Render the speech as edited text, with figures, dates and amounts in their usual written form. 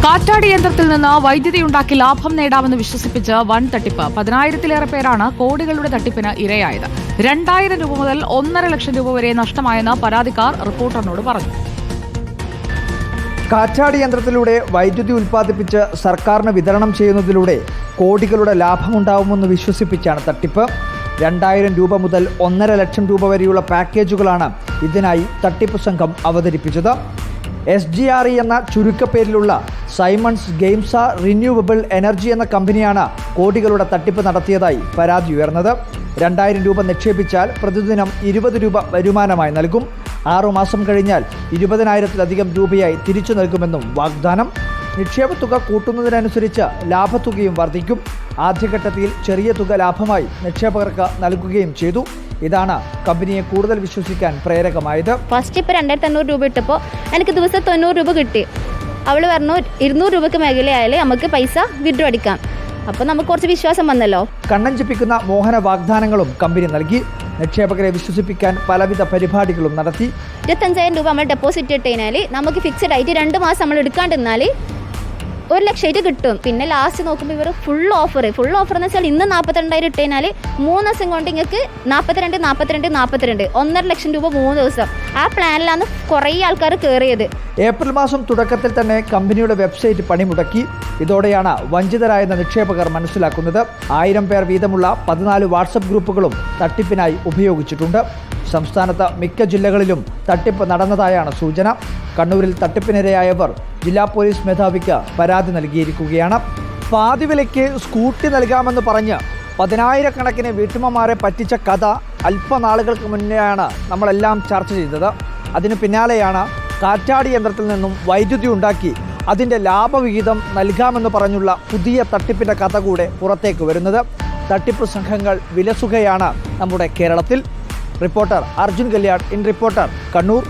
കാറ്റാടി യന്ത്രത്തിൽ നിന്ന് വൈദ്യുതി ഉണ്ടാക്കി ലാഭം നേടാമെന്ന് വിശ്വസിപ്പിച്ച് വൻ തട്ടിപ്പ്. 10,000-ലേറെ പേരാണ് കോടികളുടെ തട്ടിപ്പിന് ഇരയായത്. 2,000 രൂപ മുതൽ 1.5 ലക്ഷം രൂപ വരെ നഷ്ടമായെന്ന് പരാതിക്കാർ റിപ്പോർട്ടറിനോട് പറഞ്ഞു. കാറ്റാടി യന്ത്രത്തിലൂടെ വൈദ്യുതി ഉൽപ്പാദിപ്പിച്ച് സർക്കാരിന് വിതരണം ചെയ്യുന്നതിലൂടെ കോടികളുടെ ലാഭമുണ്ടാവുമെന്ന് വിശ്വസിപ്പിച്ചാണ് തട്ടിപ്പ്. 2,000 രൂപ മുതൽ 1.5 ലക്ഷം രൂപ വരെയുള്ള പാക്കേജുകളാണ് ഇതിനായി തട്ടിപ്പ് സംഘം അവതരിപ്പിച്ചത്. SGRE എന്ന ചുരുക്കപ്പേരിലുള്ള സൈമൺസ് ഗെയിംസ റിന്യൂവബിൾ എനർജി എന്ന കമ്പനിയാണ് കോടികളുടെ തട്ടിപ്പ് നടത്തിയതായി പരാതി ഉയർന്നത്. 2,000 രൂപ നിക്ഷേപിച്ചാൽ പ്രതിദിനം 20 രൂപ വരുമാനമായി നൽകും. 6 മാസം കഴിഞ്ഞാൽ 20,000-ലധികം രൂപയായി തിരിച്ചു നൽകുമെന്നും വാഗ്ദാനം. നിക്ഷേപ തുക കൂട്ടുന്നതിനനുസരിച്ച് ലാഭത്തുകയും വർദ്ധിക്കും. ആദ്യഘട്ടത്തിൽ ചെറിയ തുക ലാഭമായി നിക്ഷേപകർക്ക് നൽകുകയും ചെയ്തു. ഇതാണ് കമ്പനിയെ കൂടുതൽ വിശ്വസിക്കാൻ പ്രേരകമായത്. ഫസ്റ്റ് ഇപ്പോൾ 2,500 രൂപ ഇട്ടപ്പോൾ എനിക്ക് ദിവസം 90 രൂപ കിട്ടി. അവൾ പറഞ്ഞു 200 രൂപയ്ക്ക് മേഖലയായാലേ നമുക്ക് പൈസ വിഡ്രോ അടിക്കാം. അപ്പോൾ നമുക്ക് കുറച്ച് വിശ്വാസം വന്നല്ലോ. കണ്ണഞ്ചിപ്പിക്കുന്ന മോഹന വാഗ്ദാനങ്ങളും കമ്പനി നൽകി. നിക്ഷേപകരെ വിശ്വസിപ്പിക്കാൻ പലവിധ പരിപാടികളും നടത്തി. 25,000 രൂപ നമ്മൾ ഡെപ്പോസിറ്റ് ഇട്ട് കഴിഞ്ഞാൽ നമുക്ക് ഫിക്സഡ് ആയിട്ട് 2 മാസം നമ്മൾ എടുക്കാണ്ടിരുന്നാൽ 1 ലക്ഷമായിട്ട് കിട്ടും. പിന്നെ ലാസ്റ്റ് നോക്കുമ്പോൾ ഇവർ ഫുൾ ഓഫർ എന്ന് വെച്ചാൽ ഇന്ന് 42,000 ഇട്ട് കഴിഞ്ഞാൽ 3 ദിവസം കൊണ്ട് നിങ്ങൾക്ക് 42, 1.5 ലക്ഷം രൂപ 3 ദിവസം. ആ പ്ലാനിലാണ് കുറേ ആൾക്കാർ കയറിയത്. ഏപ്രിൽ മാസം തുടക്കത്തിൽ തന്നെ കമ്പനിയുടെ വെബ്സൈറ്റ് പണിമുടക്കി. ഇതോടെയാണ് വഞ്ചിതരായെന്ന നിക്ഷേപകർ മനസ്സിലാക്കുന്നത്. 1000 പേർ വീതമുള്ള 14 വാട്സപ്പ് ഗ്രൂപ്പുകളും തട്ടിപ്പിനായി ഉപയോഗിച്ചിട്ടുണ്ട്. സംസ്ഥാനത്ത് മിക്ക ജില്ലകളിലും തട്ടിപ്പ് നടന്നതായാണ് സൂചന. കണ്ണൂരിൽ തട്ടിപ്പിനിരയായവർ ജില്ലാ പോലീസ് മേധാവിക്ക് പരാതി നൽകിയിരിക്കുകയാണ്. പാതിവിലയ്ക്ക് സ്കൂട്ടി നൽകാമെന്ന് പറഞ്ഞ് 10,000-കണക്കിന് വീട്ടമ്മമാരെ പറ്റിച്ച കഥ അല്പനാളുകൾക്ക് മുന്നെയാണ് നമ്മളെല്ലാം ചർച്ച ചെയ്തത്. അതിന് പിന്നാലെയാണ് കാറ്റാടി യന്ത്രത്തിൽ നിന്നും വൈദ്യുതി ഉണ്ടാക്കി അതിൻ്റെ ലാഭവിഹിതം നൽകാമെന്ന് പറഞ്ഞുള്ള പുതിയ തട്ടിപ്പിൻ്റെ കഥ കൂടെ പുറത്തേക്ക് വരുന്നത്. തട്ടിപ്പ് സംഘങ്ങൾ വിലസുകയാണ് നമ്മുടെ കേരളത്തിൽ. Reporter Arjun Kalliad, in reporter, Kannur.